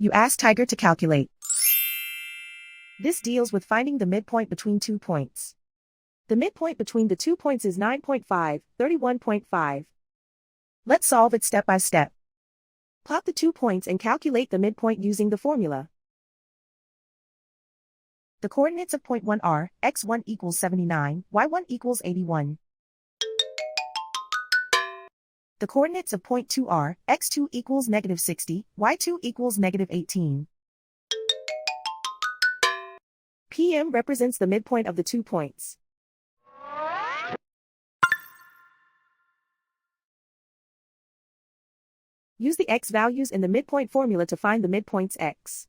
You ask Tiger to calculate. This deals with finding the midpoint between 2 points. The midpoint between the 2 points is 9.5, 31.5. Let's solve it step by step. Plot the 2 points and calculate the midpoint using the formula. The coordinates of point 1 are, x1 equals 79, y1 equals 81. The coordinates of point 2 are, x2 equals negative 60, y2 equals negative 18. PM represents the midpoint of the 2 points. Use the x values in the midpoint formula to find the midpoints x.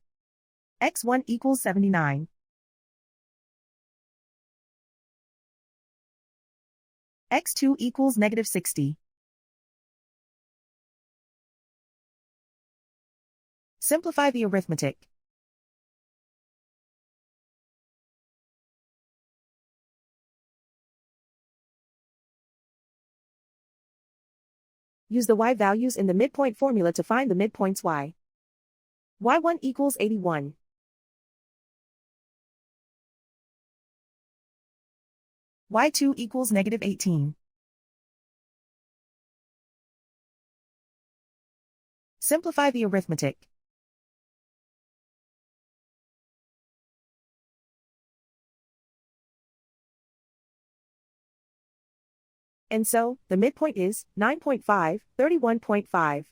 x1 equals 79. x2 equals negative 60. Simplify the arithmetic. Use the y values in the midpoint formula to find the midpoints y. y1 equals 81. y2 equals negative 18. Simplify the arithmetic. And so, the midpoint is 9.5, 31.5.